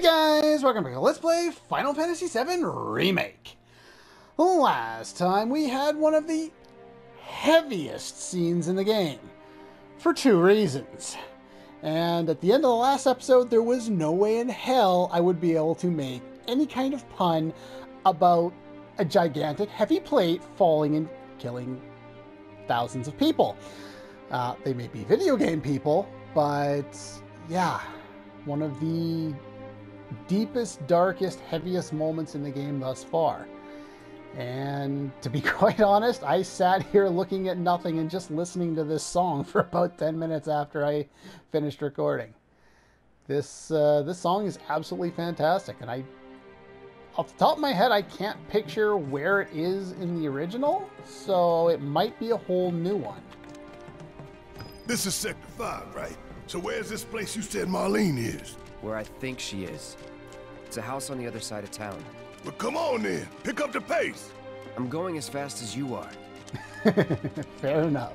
Hey guys, welcome back to Let's Play Final Fantasy VII Remake. Last time we had one of the heaviest scenes in the game, for two reasons. And at the end of the last episode, there was no way in hell I would be able to make any kind of pun about a gigantic heavy plate falling and killing thousands of people. They may be video game people, but yeah, one of the deepest, darkest, heaviest moments in the game thus far. And to be quite honest, I sat here looking at nothing and just listening to this song for about 10 minutes after I finished recording. This song is absolutely fantastic, and off the top of my head, I can't picture where it is in the original, so it might be a whole new one. This is Sector 5, right? So where's this place you said Marlene is? Where I think she is. It's a house on the other side of town. Well, come on then. Pick up the pace. I'm going as fast as you are. Fair enough.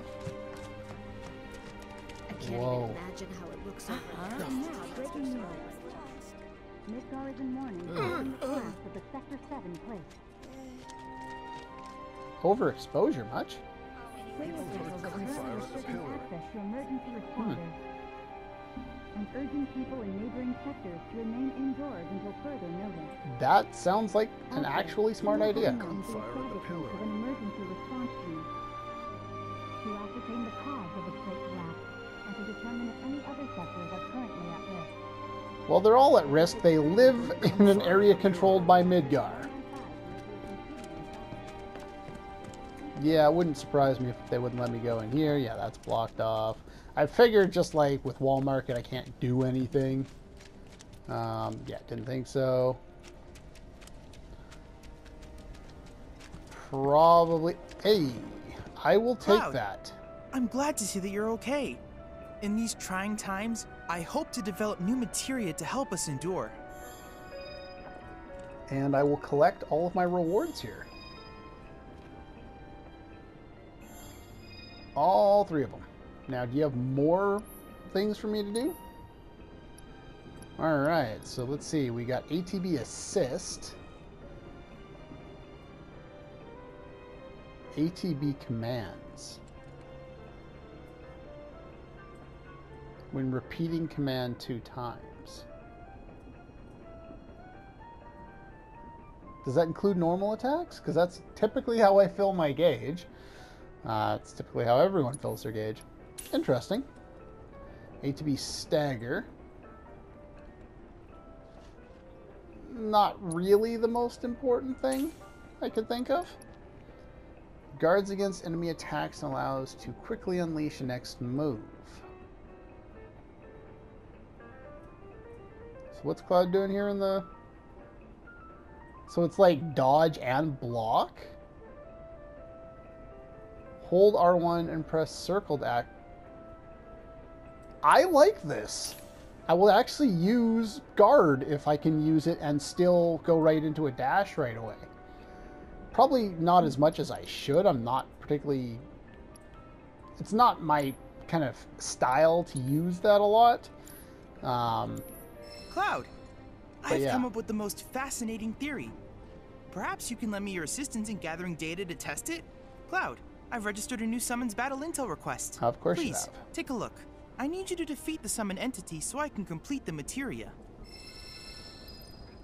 I can't Whoa. even imagine how it looks over there. Now, breaking news. Midgar is in mourning following the collapse of the Sector 7 place. Overexposure much? Radio signals are currently restricting access to emergency responders and urging people in neighboring sectors to remain indoors until further notice. That sounds like an actually smart idea. Gunfire at the pillar. Of an emergency response team to ascertain the cause of the plate collapse and to determine if any other sectors are currently at risk. Well, they're all at risk. They live in an area controlled by Midgar. Yeah, it wouldn't surprise me if they wouldn't let me go in here. Yeah, that's blocked off. I figured just like with Wall Market, I can't do anything. Yeah, didn't think so. Probably. Hey, I will take Cloud, that. I'm glad to see that you're okay. In these trying times, I hope to develop new materia to help us endure. And I will collect all of my rewards here. All three of them. Now, do you have more things for me to do? Alright, so let's see. We got ATB Assist. ATB Commands. When repeating command 2 times. Does that include normal attacks? Because that's typically how I fill my gauge. It's typically how everyone fills their gauge. Interesting. ATB Stagger. Not really the most important thing I could think of. Guards against enemy attacks and allows to quickly unleash a next move. So what's Cloud doing here in the... So it's like dodge and block? Hold R1 and press circle to act. I like this. I will actually use guard if I can use it and still go right into a dash right away. Probably not as much as I should. I'm not particularly... It's not my kind of style to use that a lot. Cloud, I've yeah. come up with the most fascinating theory. Perhaps you can lend me your assistance in gathering data to test it? Cloud, I've registered a new summons battle intel request. Of course you Please, have. take a look. I need you to defeat the summon entity so I can complete the materia.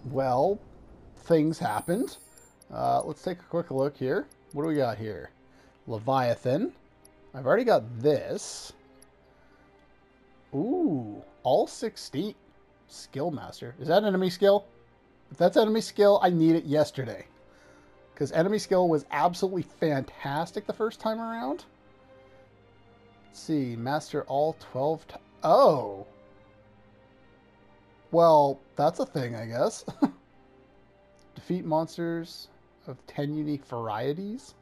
Well, things happened. Let's take a quick look here. What do we got here? Leviathan. I've already got this. Ooh, all 16. Skill Master. Is that enemy skill? If that's enemy skill, I need it yesterday. Because enemy skill was absolutely fantastic the first time around. Let's see. Master all 12 times. Oh. Well, that's a thing, I guess. Defeat monsters of 10 unique varieties.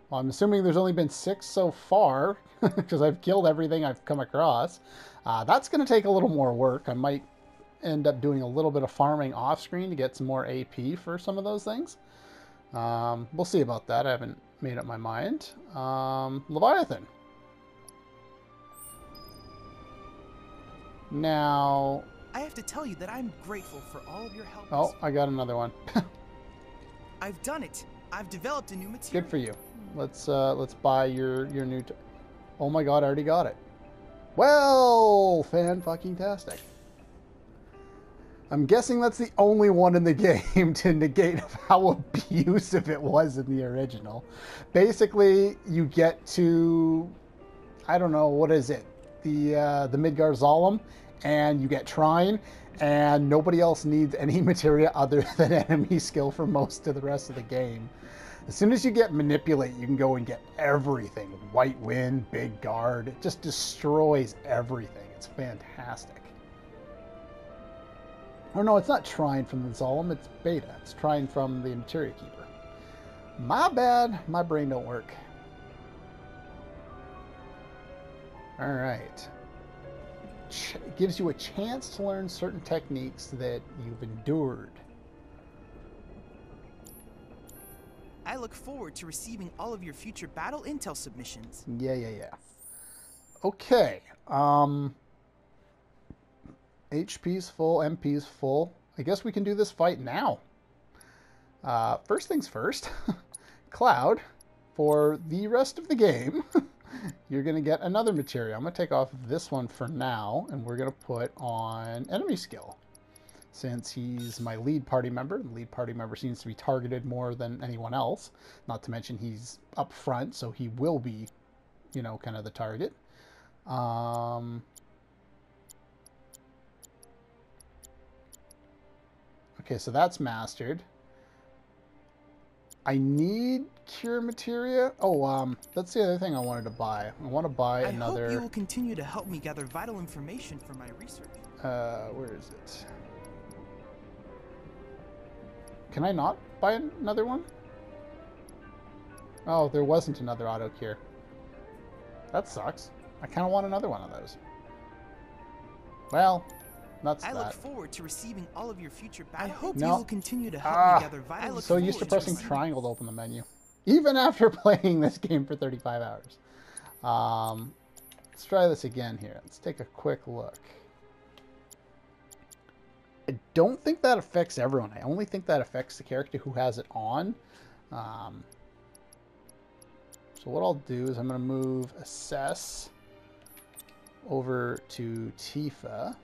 Well, I'm assuming there's only been 6 so far. Because I've killed everything I've come across. That's going to take a little more work. I might end up doing a little bit of farming off screen to get some more AP for some of those things. We'll see about that. I haven't made up my mind. Leviathan. Now, I have to tell you that I'm grateful for all of your help. Oh, I got another one. I've done it. I've developed a new material. Good for you. Let's buy your new. Oh my God, I already got it. Well, fan-fucking-tastic. I'm guessing that's the only one in the game to negate how abusive it was in the original. Basically, you get to, I don't know, what is it? The Midgar Zalem, and you get Trine, and nobody else needs any materia other than enemy skill for most of the rest of the game. As soon as you get Manipulate, you can go and get everything. White Wind, Big Guard, it just destroys everything. It's fantastic. Oh no, it's not Trine from the Zalem, it's Beta. It's Trine from the Materia Keeper. My bad, my brain don't work. Alright. Gives you a chance to learn certain techniques that you've endured. I look forward to receiving all of your future battle intel submissions. Yeah. Okay. HP's full, MP's full. I guess we can do this fight now. First things first. Cloud, for the rest of the game, you're going to get another materia. I'm going to take off this one for now, and we're going to put on enemy skill. Since he's my lead party member, the lead party member seems to be targeted more than anyone else. Not to mention he's up front, so he will be, you know, kind of the target. Okay, so that's mastered. I need cure materia. Oh, that's the other thing I wanted to buy. I want to buy another. I hope you will continue to help me gather vital information for my research. Where is it? Can I not buy another one? Oh, there wasn't another auto cure. That sucks. I kind of want another one of those. Well, that's that. I look forward to receiving all of your future battles. I hope No. you will continue to help me gather vital. I'm so used to pressing triangle to open the menu, even after playing this game for 35 hours. Let's try this again here. Let's take a quick look. I don't think that affects everyone. I only think that affects the character who has it on. So what I'll do is I'm going to move Assess over to Tifa.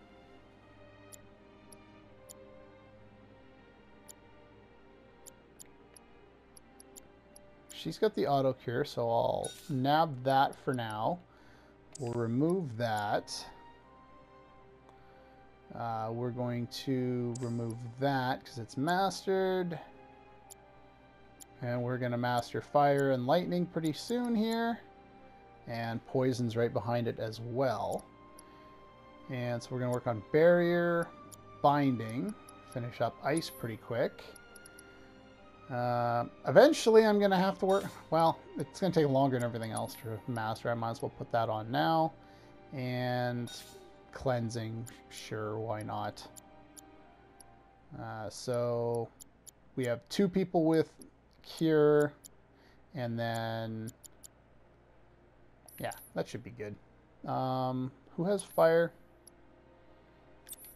She's got the auto cure, so I'll nab that for now. We'll remove that. We're going to remove that because it's mastered. And we're going to master Fire and Lightning pretty soon here. And Poison's right behind it as well. And so we're going to work on Barrier, Binding, finish up Ice pretty quick. Eventually I'm going to have to work... Well, it's going to take longer than everything else to master. I might as well put that on now. And Cleansing, sure, why not? So we have 2 people with Cure, and then... Yeah, that should be good. Who has Fire?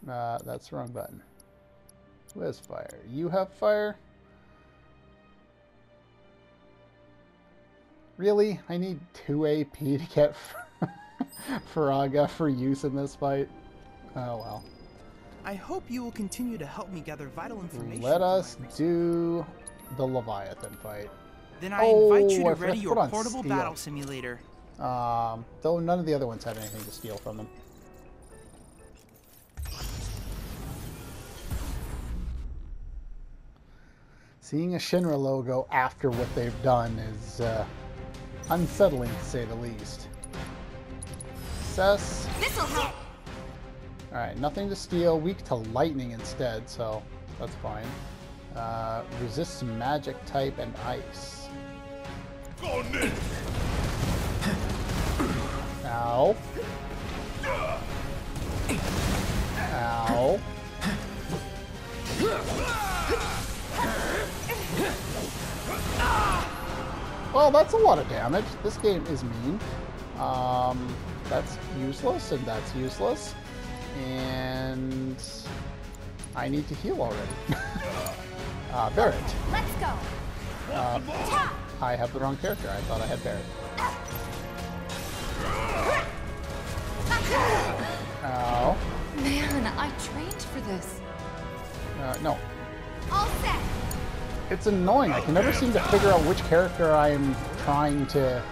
That's the wrong button. Who has Fire? You have Fire? Really? I need 2 AP to get Faraga for use in this fight? Oh well. I hope you will continue to help me gather vital information. Let us do the Leviathan fight. Then I invite you to I ready your forgot to put on portable steel. battle simulator. Though none of the other ones had anything to steal from them. Seeing a Shinra logo after what they've done is unsettling, to say the least. Assess. This'll help. Alright, nothing to steal. Weak to lightning instead, so that's fine. Resists magic type and ice. Go, Nick! Ow. Ow. Well, that's a lot of damage. This game is mean. That's useless, and that's useless. And I need to heal already. Barrett. Let's go. I have the wrong character. I thought I had Barrett. Ow. Man, I trained for this. No. All set. It's annoying. I can never seem to figure out which character I'm trying to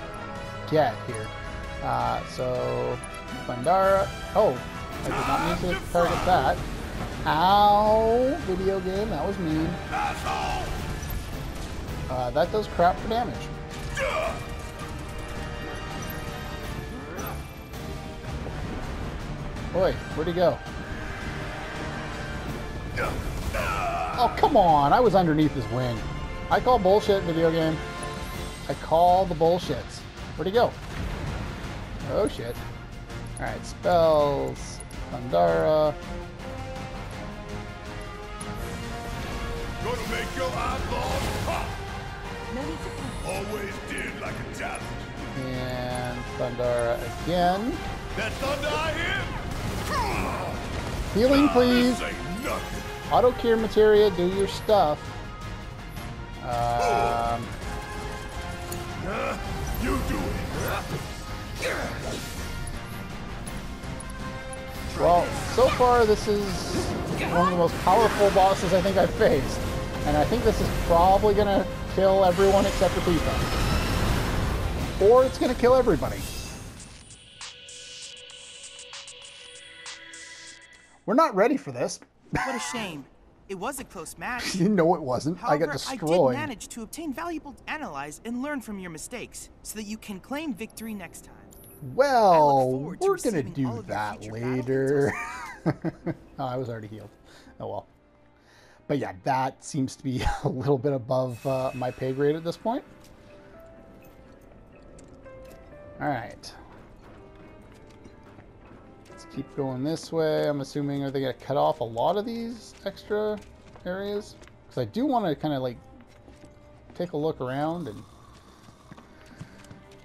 get here. So, Bandara. Oh, I did not mean to target that. Ow! Video game, that was mean. That does crap for damage. Boy, where'd he go? Oh, come on! I was underneath his wing. I call bullshit, video game. I call the bullshits. Where'd he go? Oh, shit. Alright, spells. Pandara. Gonna make your eyeballs pop. No need to panic. Always did like a challenge. And Pandara again. That thunder I hear? Healing, please. This ain't nothing. Auto cure materia, do your stuff. You do it. Well, so far this is one of the most powerful bosses I think I've faced. And I think this is probably going to kill everyone except for Tifa. Or it's going to kill everybody. We're not ready for this. What a shame. It was a close match. No, it wasn't. However, I got destroyed. I did manage to obtain valuable to analyze and learn from your mistakes, so that you can claim victory next time. Well, forward to we're going to receiving all do of your that future later. Oh, I was already healed. Oh, well. But yeah, that seems to be a little bit above my pay grade at this point. Alright. Let's keep going this way. I'm assuming, are they going to cut off a lot of these extra areas? Because I do want to kind of like take a look around and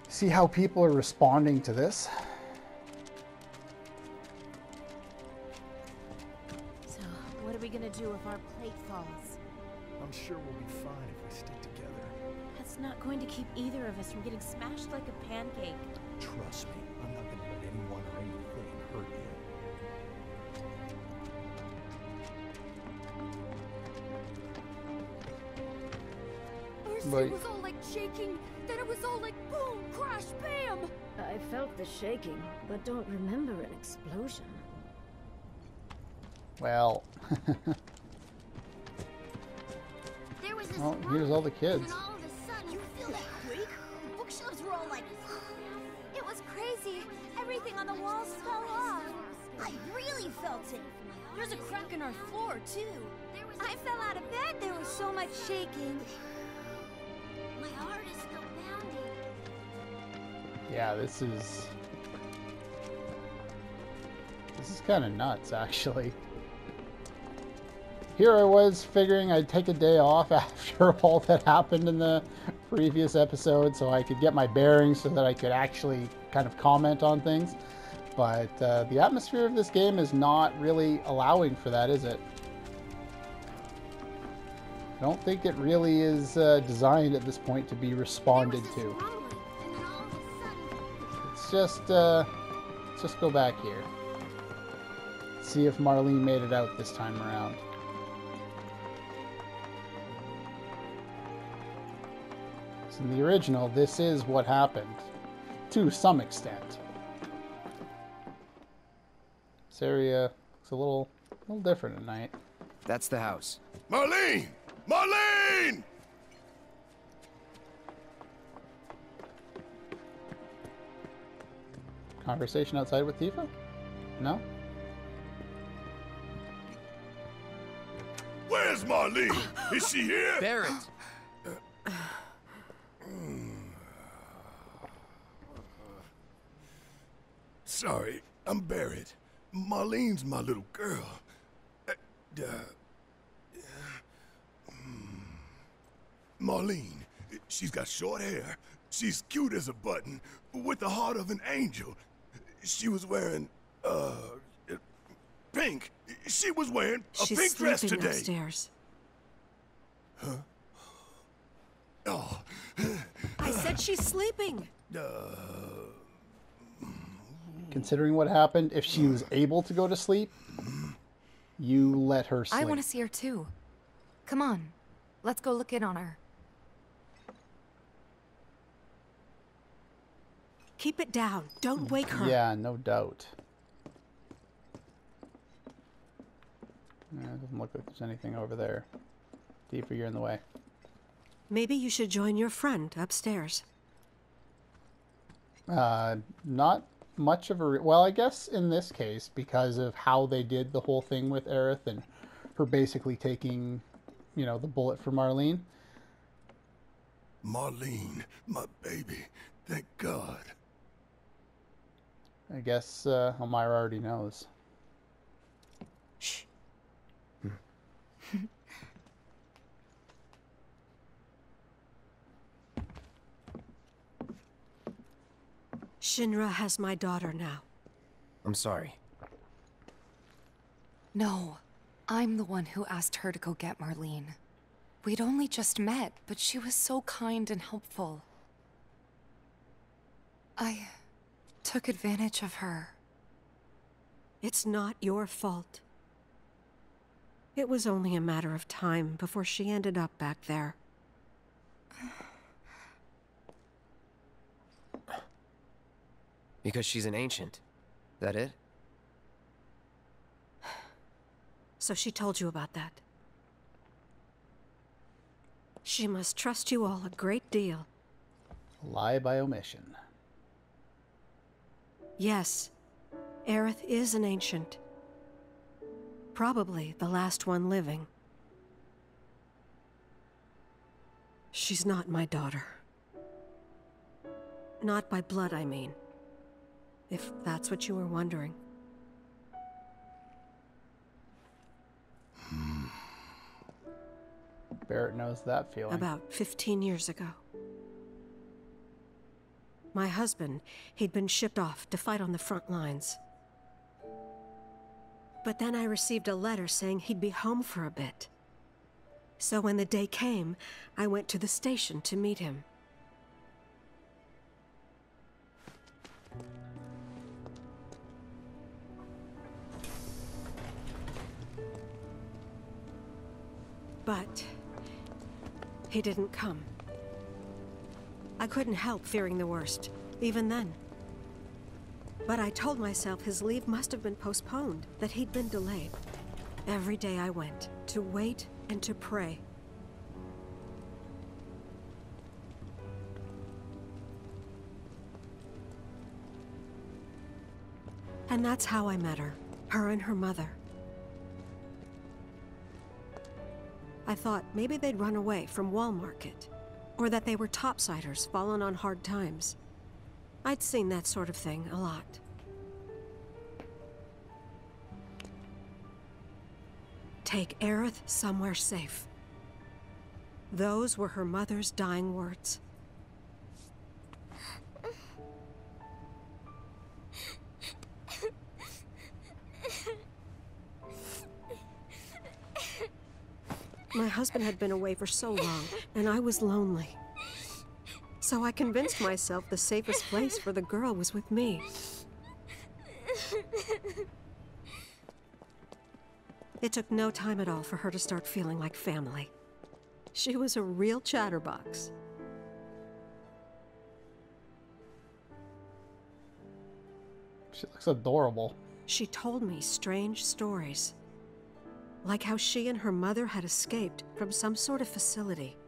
see how people are responding to this. So, what are we gonna do if our plate falls? I'm sure we'll be fine if we stick together. That's not going to keep either of us from getting smashed like a pancake. Trust me, I'm not gonna let anyone or anything hurt you. First But- it was all like shaking, then it was all like boom, crash, bam! I felt the shaking, but don't remember an explosion. Well, There was this well, here's all the and kids. then all of a sudden, you feel that quake? Bookshelves were all like, it was crazy. Everything on the walls fell off. I really felt it. There's a crack in our floor too. I fell out of bed. There was so much shaking. My heart is still pounding. Yeah, this is kind of nuts, actually. Here I was figuring I'd take a day off after all that happened in the previous episode so I could get my bearings so that I could actually kind of comment on things. But the atmosphere of this game is not really allowing for that, is it? I don't think it really is designed at this point to be responded to. Let's just go back here. See if Marlene made it out this time around. So in the original, this is what happened, to some extent. This area looks a little different at night. That's the house. Marlene! Marlene! Conversation outside with Tifa? No? Where's Marlene? Is she here? Barrett! Sorry, I'm Barrett. Marlene's my little girl. Marlene, she's got short hair. She's cute as a button, with the heart of an angel. She was wearing, Pink. She was wearing a She's pink dress sleeping today. upstairs. Oh. I said she's sleeping. Considering what happened, if she was able to go to sleep, you let her sleep. I want to see her too. Come on. Let's go look in on her. Keep it down. Don't wake her. Yeah, no doubt. It doesn't look like there's anything over there. Tifa, you're in the way. Maybe you should join your friend upstairs. Not much of a... well, I guess in this case, because of how they did the whole thing with Aerith and her basically taking, you know, the bullet for Marlene. Marlene, my baby. Thank God. I guess Elmira already knows. Shh. Shinra has my daughter now. I'm sorry. No, I'm the one who asked her to go get Marlene. We'd only just met, but she was so kind and helpful. I took advantage of her. It's not your fault. It was only a matter of time before she ended up back there. Because she's an ancient. That it? So she told you about that. She must trust you all a great deal. Lie by omission. Yes, Aerith is an ancient. Probably the last one living. She's not my daughter. Not by blood, I mean. If that's what you were wondering. Barrett knows that feeling. About 15 years ago. My husband, he'd been shipped off to fight on the front lines. But then I received a letter saying he'd be home for a bit. So when the day came, I went to the station to meet him. But he didn't come. I couldn't help fearing the worst, even then. But I told myself his leave must have been postponed, that he'd been delayed. Every day I went, to wait and to pray. And that's how I met her and her mother. I thought maybe they'd run away from Wall Market, or that they were topsiders fallen on hard times. I'd seen that sort of thing a lot. Take Aerith somewhere safe. Those were her mother's dying words. My husband had been away for so long, and I was lonely. So I convinced myself the safest place for the girl was with me. It took no time at all for her to start feeling like family. She was a real chatterbox. She looks adorable. She told me strange stories. Like how she and her mother had escaped from some sort of facility.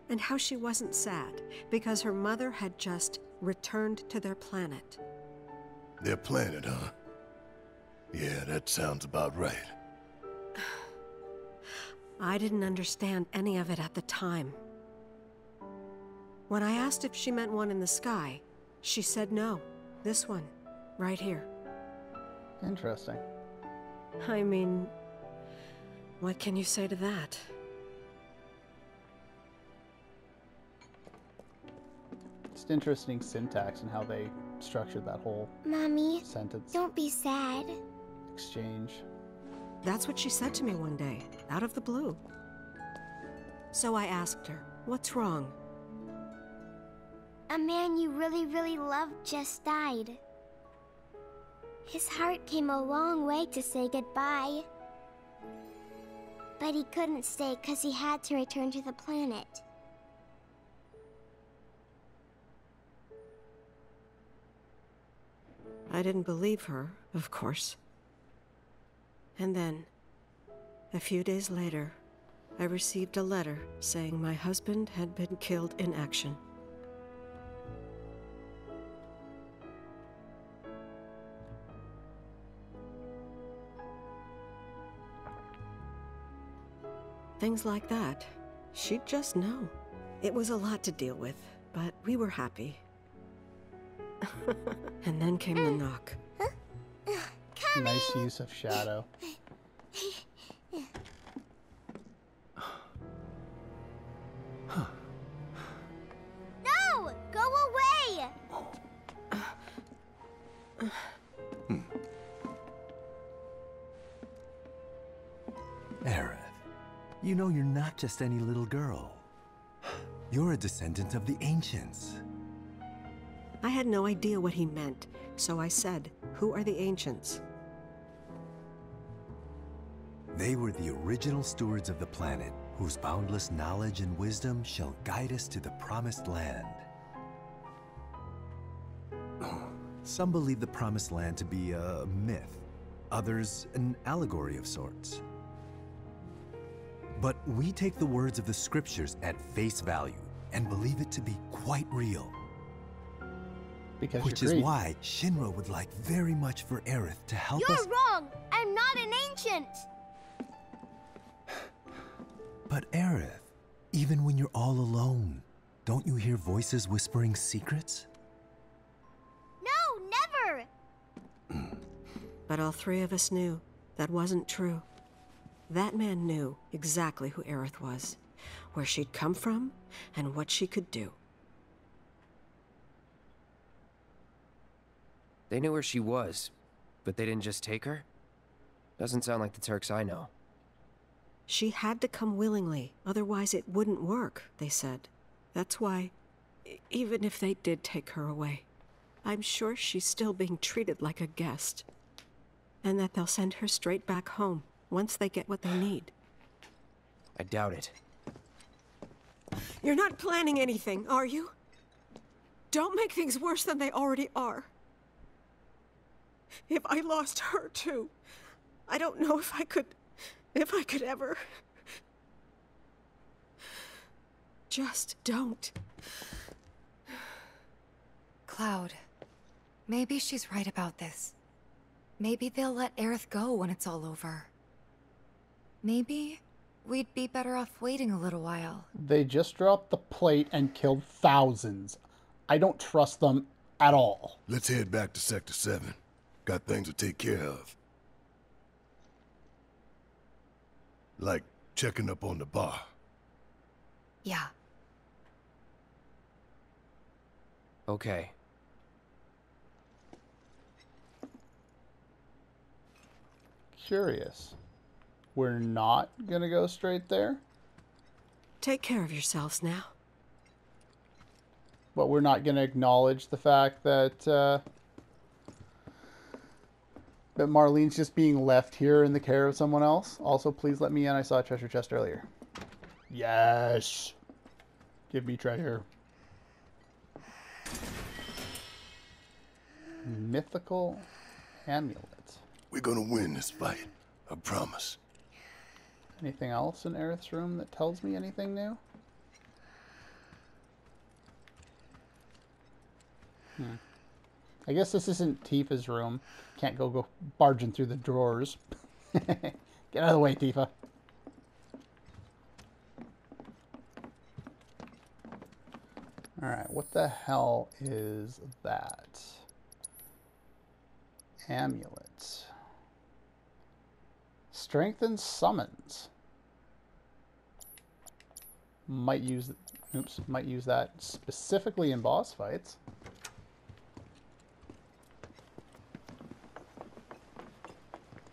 And how she wasn't sad because her mother had just returned to their planet. Their planet, huh? Yeah, that sounds about right. I didn't understand any of it at the time. When I asked if she meant one in the sky, she said no. This one, right here. Interesting. I mean, what can you say to that? Just interesting syntax and how they structured that whole Mommy, sentence. don't be sad. exchange. That's what she said to me one day, out of the blue. So I asked her, what's wrong? A man you really, really loved just died. His heart came a long way to say goodbye. But he couldn't stay because he had to return to the planet. I didn't believe her, of course. And then, a few days later, I received a letter saying my husband had been killed in action. Things like that. She'd just know. It was a lot to deal with, but we were happy. And then came the knock. Nice use of shadow. No! Go away! Aerith, you know you're not just any little girl. You're a descendant of the Ancients. I had no idea what he meant, so I said, "Who are the Ancients?" They were the original stewards of the planet, whose boundless knowledge and wisdom shall guide us to the Promised Land. Some believe the Promised Land to be a myth, others an allegory of sorts. But we take the words of the scriptures at face value and believe it to be quite real. Because Which is why Shinra would like very much for Aerith to help us. You're wrong! I'm not an ancient! But Aerith, even when you're all alone, don't you hear voices whispering secrets? No, never! But all three of us knew that wasn't true. That man knew exactly who Aerith was, where she'd come from, and what she could do. They knew where she was, but they didn't just take her? Doesn't sound like the Turks I know. She had to come willingly, otherwise it wouldn't work, they said. That's why, even if they did take her away, I'm sure she's still being treated like a guest. And that they'll send her straight back home, once they get what they need. I doubt it. You're not planning anything, are you? Don't make things worse than they already are. If I lost her too, I don't know if I could ever. Just don't. Cloud, maybe she's right about this. Maybe they'll let Aerith go when it's all over. Maybe we'd be better off waiting a little while. They just dropped the plate and killed thousands. I don't trust them at all. Let's head back to Sector 7. Got things to take care of. Like checking up on the bar. Yeah. Okay. Curious. We're not gonna go straight there? Take care of yourselves now. But we're not gonna acknowledge the fact that that Marlene's just being left here in the care of someone else. Also, please let me in. I saw a treasure chest earlier. Yes! Give me treasure. Mythical amulet. We're gonna win this fight. I promise. Anything else in Aerith's room that tells me anything new? I guess this isn't Tifa's room. Can't go barging through the drawers. Get out of the way, Tifa. Alright, what the hell is that? Amulet. Strengthen summons. Might use that specifically in boss fights.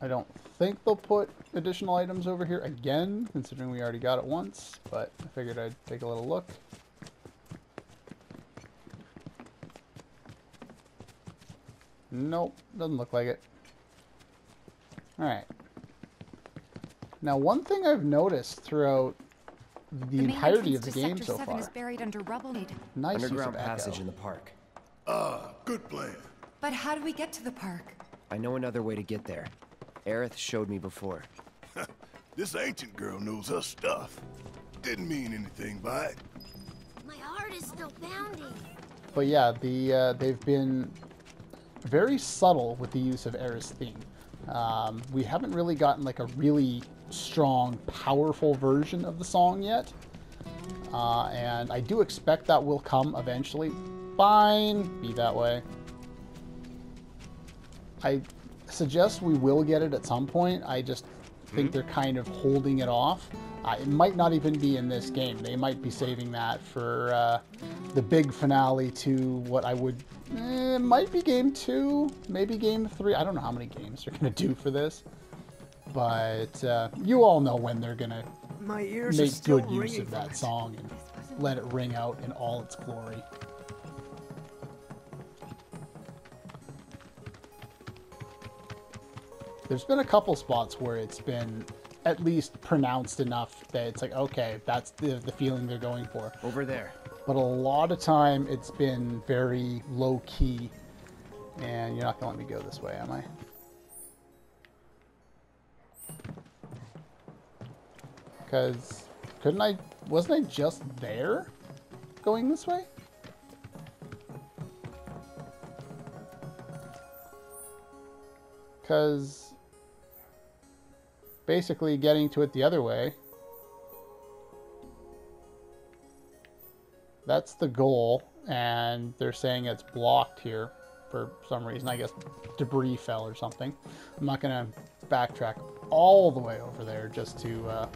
I don't think they'll put additional items over here again, considering we already got it once, but I figured I'd take a little look. Nope, doesn't look like it. Alright. Now, one thing I've noticed throughout the entirety of the game so far. Is buried under rubble. Nice underground use of passage echo. in the park. Good plan. But how do we get to the park? I know another way to get there. Aerith showed me before. This ancient girl knows her stuff. Didn't mean anything by it. My heart is still pounding. But yeah, they've been very subtle with the use of Aerith's theme. We haven't really gotten like a really strong, powerful version of the song yet. And I do expect that will come eventually. Fine, be that way. I suggest we will get it at some point. I just think they're kind of holding it off. It might not even be in this game. They might be saving that for the big finale to what I would... it might be game 2, maybe game 3. I don't know how many games they're going to do for this. But you all know when they're going to make good use of that song and let it ring out in all its glory. There's been a couple spots where it's been at least pronounced enough that it's like, okay, that's the feeling they're going for. Over there. But a lot of time it's been very low key. And you're not going to let me go this way, am I? Because wasn't I just there going this way? Because basically getting to it the other way, that's the goal, and they're saying it's blocked here for some reason. I guess debris fell or something. I'm not going to backtrack all the way over there just to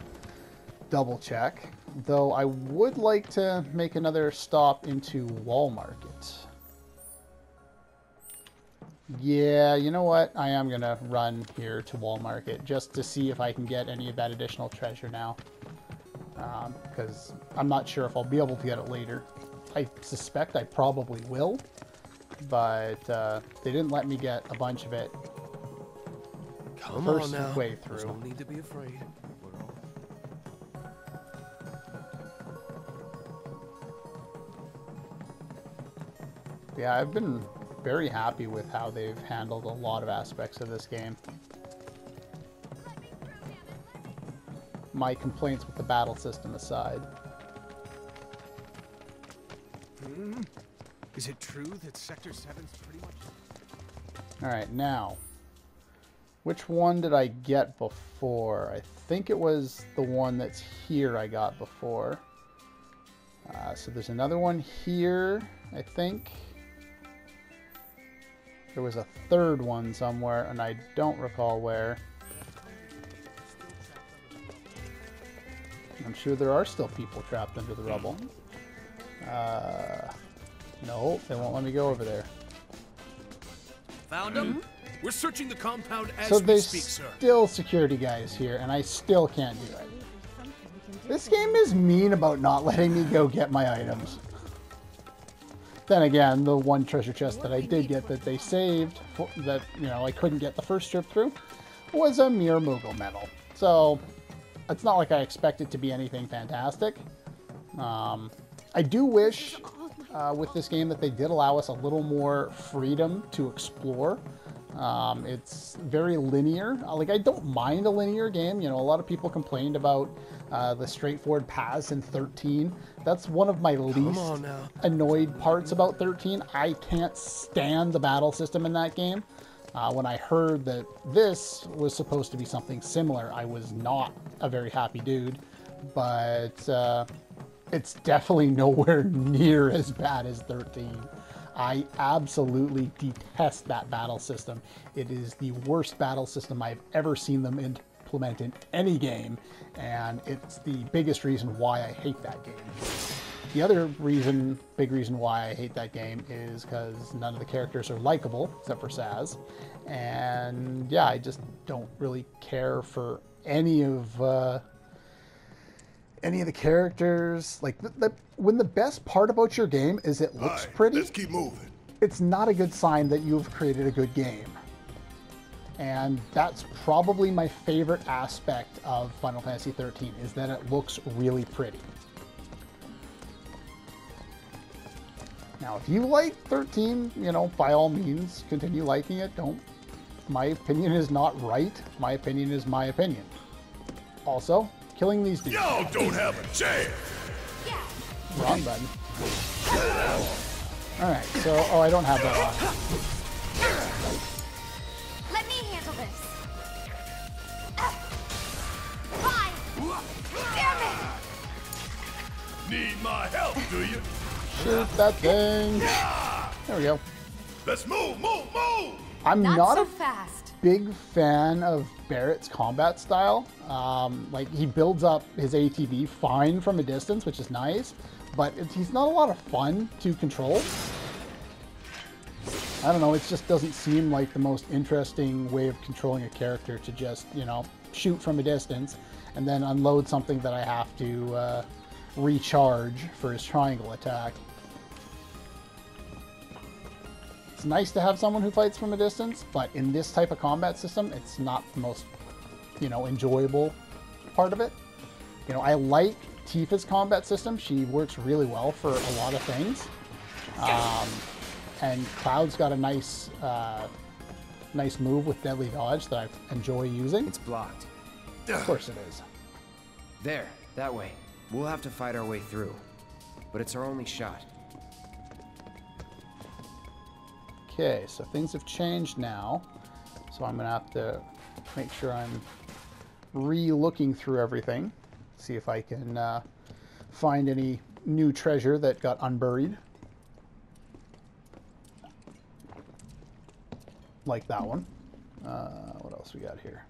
double check, though I would like to make another stop into Wall Market. Yeah, you know what? I am going to run here to Wall Market just to see if I can get any of that additional treasure now. Because I'm not sure if I'll be able to get it later. I suspect I probably will, but they didn't let me get a bunch of it first way through. There's no need to be afraid. Yeah, I've been very happy with how they've handled a lot of aspects of this game. My complaints with the battle system aside. Is it true that Sector 7's pretty much... Alright, now. Which one did I get before? I think it was the one that's here I got before. So there's another one here, I think. There was a third one somewhere, and I don't recall where. I'm sure there are still people trapped under the rubble. No, they won't let me go over there. Found them? We're searching the compound as So we there's speak, sir. still security guys here, and I still can't do it. This game is mean about not letting me go get my items. Then again, the one treasure chest that I did get that they saved, that, you know, I couldn't get the first trip through, was a mere Moogle medal. So, it's not like I expect it to be anything fantastic. I do wish, with this game, that they did allow us a little more freedom to explore. It's very linear. Like, I don't mind a linear game. You know, a lot of people complained about the straightforward paths in 13. That's one of my least annoyed parts about 13. I can't stand the battle system in that game. When I heard that this was supposed to be something similar, I was not a very happy dude. But it's definitely nowhere near as bad as 13. I absolutely detest that battle system. It is the worst battle system I've ever seen them implement in any game, and it's the biggest reason why I hate that game. The other reason, big reason why I hate that game is because none of the characters are likable, except for Saz, And yeah, I just don't really care for any of the characters. Like, when the best part about your game is it looks pretty, let's keep moving. It's not a good sign that you've created a good game. And that's probably my favorite aspect of Final Fantasy 13, is that it looks really pretty. Now, if you like 13, you know, by all means, continue liking it. Don't. My opinion is not right. My opinion is my opinion. Also, killing these dudes. Y'all don't have a chance. Wrong button. Alright, so, oh, I don't have that on. Let me handle this. Bye. Damn it! Need my help, do you? Shoot that thing. There we go. Let's move, move, move! I'm not so a fast. big fan of Barrett's combat style. Like, he builds up his ATB fine from a distance, which is nice, but he's not a lot of fun to control. I don't know, it just doesn't seem like the most interesting way of controlling a character, to just, you know, shoot from a distance and then unload something that I have to recharge for his triangle attack. It's nice to have someone who fights from a distance, but in this type of combat system, it's not the most, you know, enjoyable part of it. You know, I like Tifa's combat system. She works really well for a lot of things. And Cloud's got a nice nice move with Deadly Dodge that I enjoy using. It's blocked. Of course it is. There, that way. We'll have to fight our way through. But it's our only shot. Okay, so things have changed now. So I'm going to have to make sure I'm re-looking through everything. See if I can find any new treasure that got unburied. Like that one. What else we got here?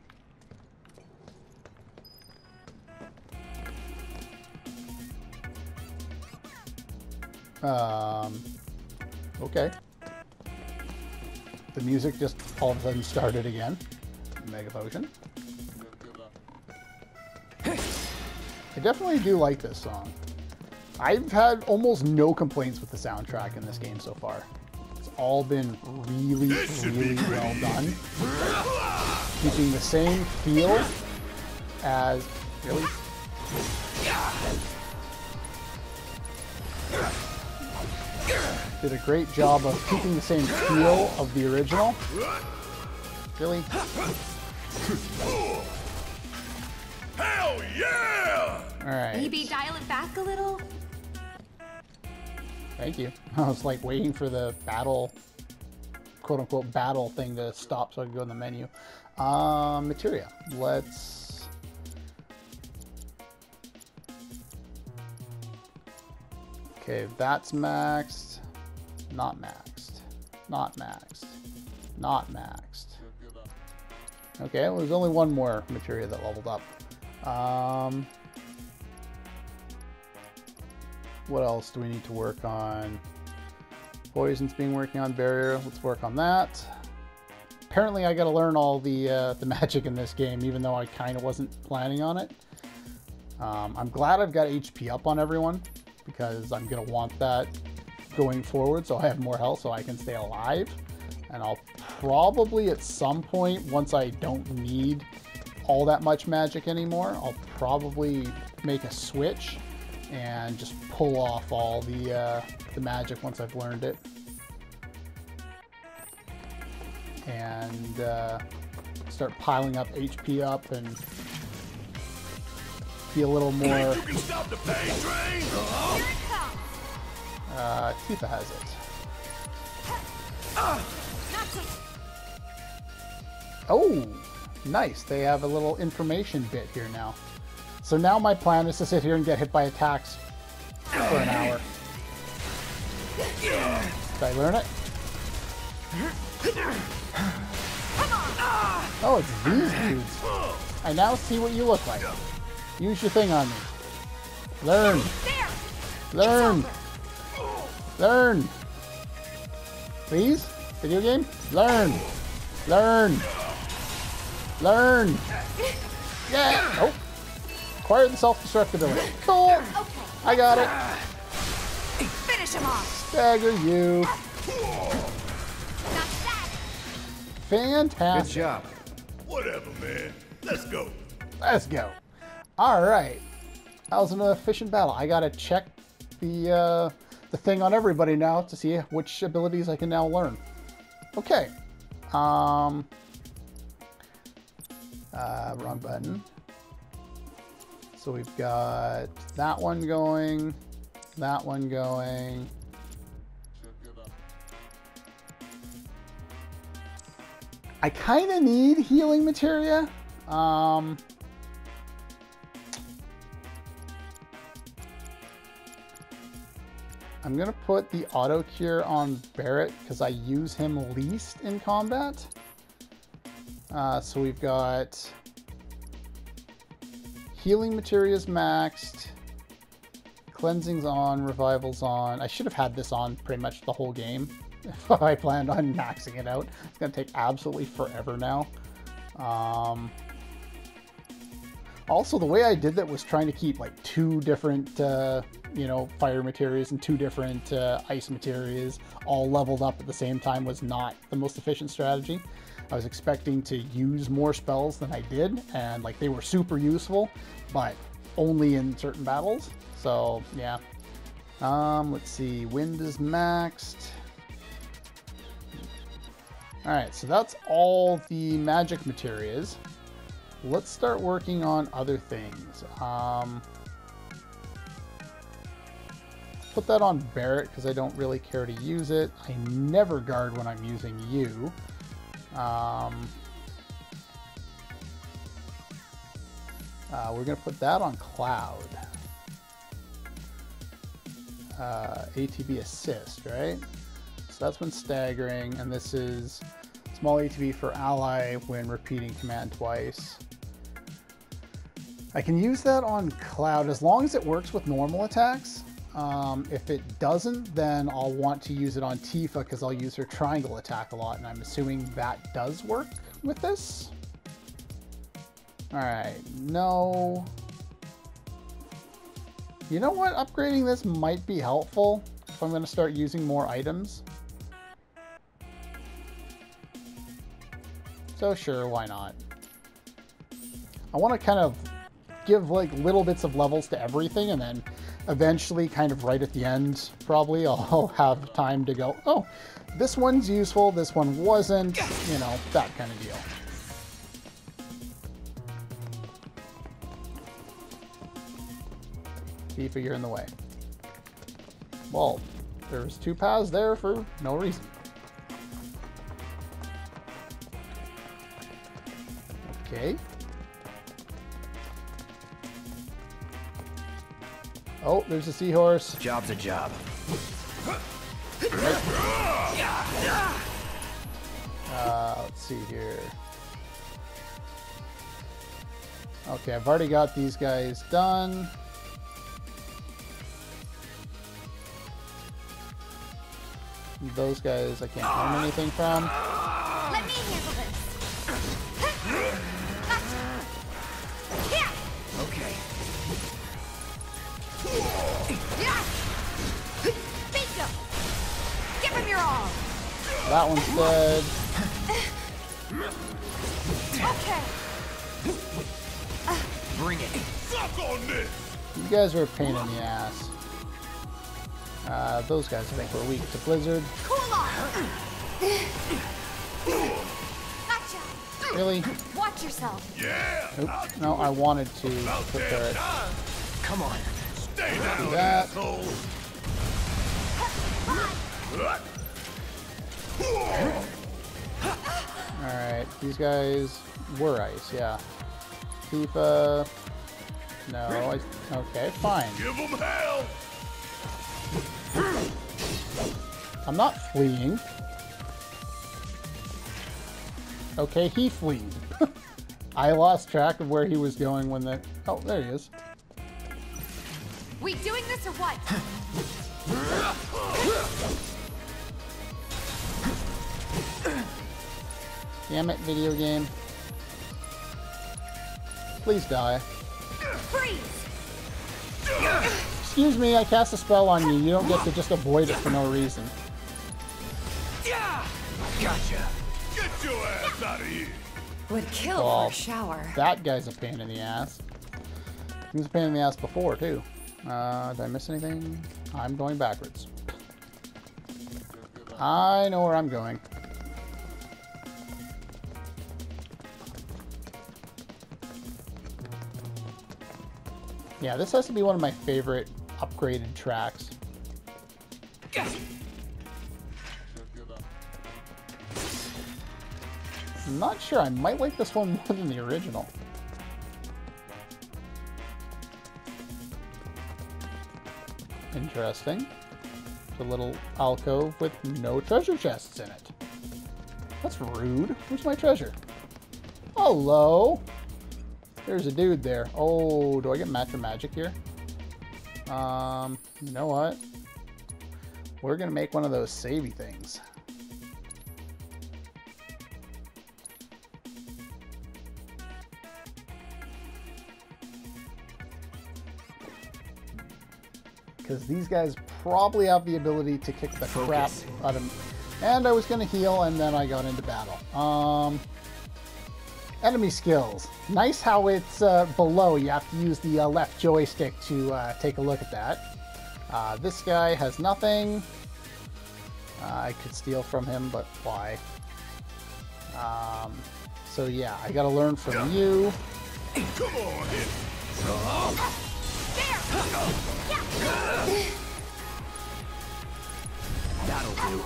Okay. The music just all of a sudden started again. Mega Potion. I definitely do like this song. I've had almost no complaints with the soundtrack in this game so far. It's all been really, really well done. Keeping the same feel as... Really? Did a great job of keeping the same feel of the original. Really? Hell yeah! Alright. Maybe dial it back a little? Thank you. I was like waiting for the battle, quote-unquote battle thing to stop so I could go in the menu. Materia. Let's... Okay, that's maxed. Not maxed. Not maxed. Not maxed. Okay, well, there's only one more materia that leveled up. What else do we need to work on? Poison's being working on barrier. Let's work on that. Apparently I gotta learn all the magic in this game, even though I kind of wasn't planning on it. I'm glad I've got HP up on everyone, because I'm gonna want that going forward so I have more health so I can stay alive. And I'll probably at some point, once I don't need all that much magic anymore, I'll probably make a switch and just pull off all the magic once I've learned it. And start piling up HP up and be a little more... You can stop the pain train! Tifa has it. Oh, nice. They have a little information bit here now. So now my plan is to sit here and get hit by attacks for an hour. Did I learn it? Oh, it's these dudes. I now see what you look like. Use your thing on me. Learn. Learn. Learn. Please? Video game? Learn. Learn! Learn! Yeah! Oh! Acquire the self-destructibility. Cool! I got it! Finish him off! Stagger you! Fantastic! Good job. Whatever, man. Let's go. Let's go. Alright. That was an efficient battle. I gotta check the thing on everybody now to see which abilities I can now learn. Okay. Wrong button. So we've got that one going, that one going. I kind of need healing materia. I'm going to put the auto cure on Barrett because I use him least in combat. So we've got healing materials maxed, cleansing's on, revival's on. I should have had this on pretty much the whole game if I planned on maxing it out. It's going to take absolutely forever now. Also, the way I did that was trying to keep like 2 different, you know, fire materials and 2 different ice materials all leveled up at the same time was not the most efficient strategy. I was expecting to use more spells than I did, and like they were super useful, but only in certain battles. So yeah. Let's see, wind is maxed. Alright, so that's all the magic materials. Let's start working on other things. Put that on Barrett because I don't really care to use it. I never guard when I'm using you. We're going to put that on Cloud. ATB assist, right? So that's when staggering, and this is small ATB for ally when repeating command twice. I can use that on Cloud as long as it works with normal attacks. If it doesn't, then I'll want to use it on Tifa because I'll use her triangle attack a lot, and I'm assuming that does work with this. Alright, no. You know what? Upgrading this might be helpful if I'm going to start using more items. So sure, why not? I want to kind of give like little bits of levels to everything, and then eventually, kind of right at the end, probably, I'll have time to go, oh, this one's useful, this one wasn't, you know, that kind of deal. Tifa, you're in the way. Well, there's 2 paths there for no reason. Okay. Oh, there's a seahorse. Job's a job. Let's see here. Okay, I've already got these guys done. Those guys I can't learn anything from. Let me handle this. Gotcha. Here. Okay. Yeah. Bingo. Give him your all. That one's dead. Okay. Bring it. Suck on this. You guys are a pain in the ass. Those guys I think were weak to Blizzard. Cool off. Gotcha. Really? Watch yourself. Yeah. Oops. No, I wanted to prepare it. Come on. Stay down, Do that. asshole. Alright, these guys were ice, yeah. Tifa. No, okay, fine. Give them hell. I'm not fleeing. Okay, he fleed. I lost track of where he was going when the... Oh, there he is. We doing this or what? Damn it, video game. Please die. Freeze! Excuse me, I cast a spell on you. You don't get to just avoid it for no reason. Gotcha. Get your ass out of here. Would kill for a shower. That guy's a pain in the ass. He was a pain in the ass before, too. Did I miss anything? I'm going backwards. I know where I'm going. Yeah, this has to be one of my favorite upgraded tracks. I'm not sure. I might like this one more than the original. Interesting. It's a little alcove with no treasure chests in it. That's rude. Where's my treasure? Hello? There's a dude there. Oh, do I get Matcha Magic here? You know what? We're gonna make one of those savey things. Because these guys probably have the ability to kick the crap out of me. And I was going to heal, and then I got into battle. Enemy skills. Nice how it's below. You have to use the left joystick to take a look at that. This guy has nothing. I could steal from him, but why? So yeah, I got to learn from you. Come on, hit. That'll do.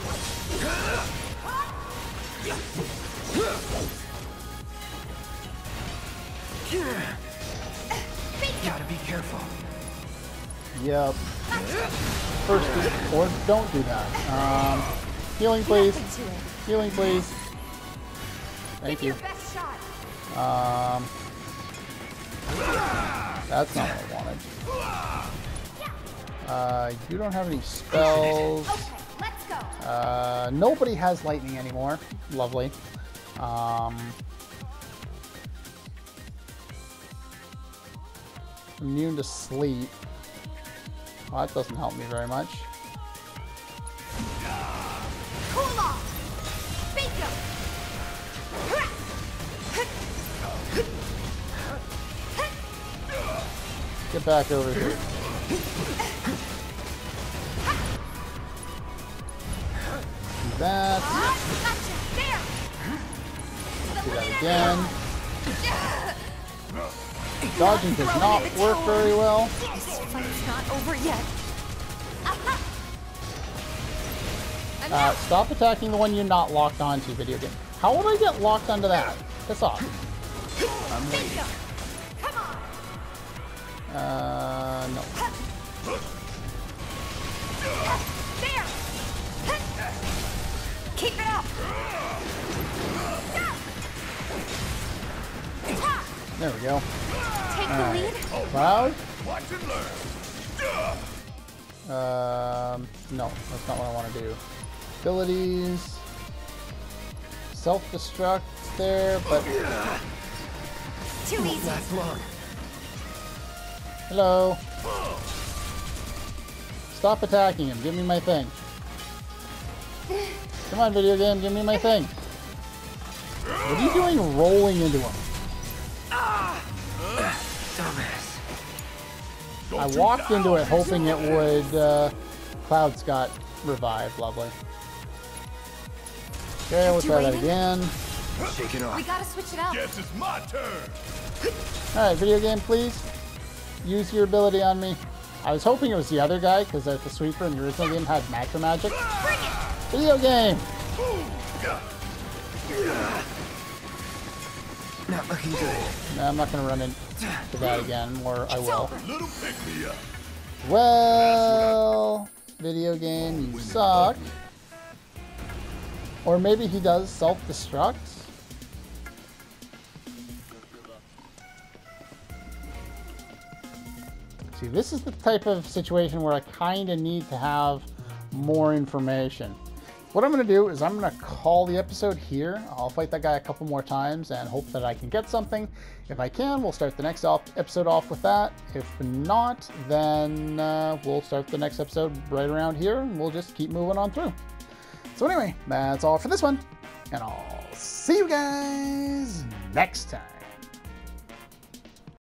Gotta be careful. Yep. First, or don't do that. Healing, please. Healing, please. Thank you. That's not what I wanted. You don't have any spells. Okay, let's go. Nobody has lightning anymore. Lovely. Immune to sleep. Well, that doesn't help me very much. Cool off. Bingo. Get back over here. Do that. Do that again. Dodging does not work very well. This fight's not over yet. Stop attacking the one you're not locked onto, video game. How would I get locked onto that? Piss off. I'm waiting. No. There. Keep it up. There we go. Take the lead. Cloud? Watch and learn. No, that's not what I want to do. Abilities. Self-destruct there, but... Too easy. Last long. Hello. Stop attacking him. Give me my thing. Come on, video game. Give me my thing. What are you doing rolling into him? Dumbass. I walked into it hoping it would... Cloud's got revived. Lovely. Okay, we'll try that again. Shake it off. We gotta switch it out. Guess it's my turn. Alright, video game, please. Use your ability on me. I was hoping it was the other guy, because the sweeper in the original game had Macro Magic. Video game! Not looking good. No, I'm not going to run into that again, or I will. Little pick me up. Well, video game, you suck. Or maybe he does self-destruct? See, this is the type of situation where I kind of need to have more information. what I'm going to do is I'm going to call the episode here. I'll fight that guy a couple more times and hope that I can get something. If I can, we'll start the next episode off with that. If not, then we'll start the next episode right around here, and we'll just keep moving on through. So anyway, that's all for this one, and I'll see you guys next time.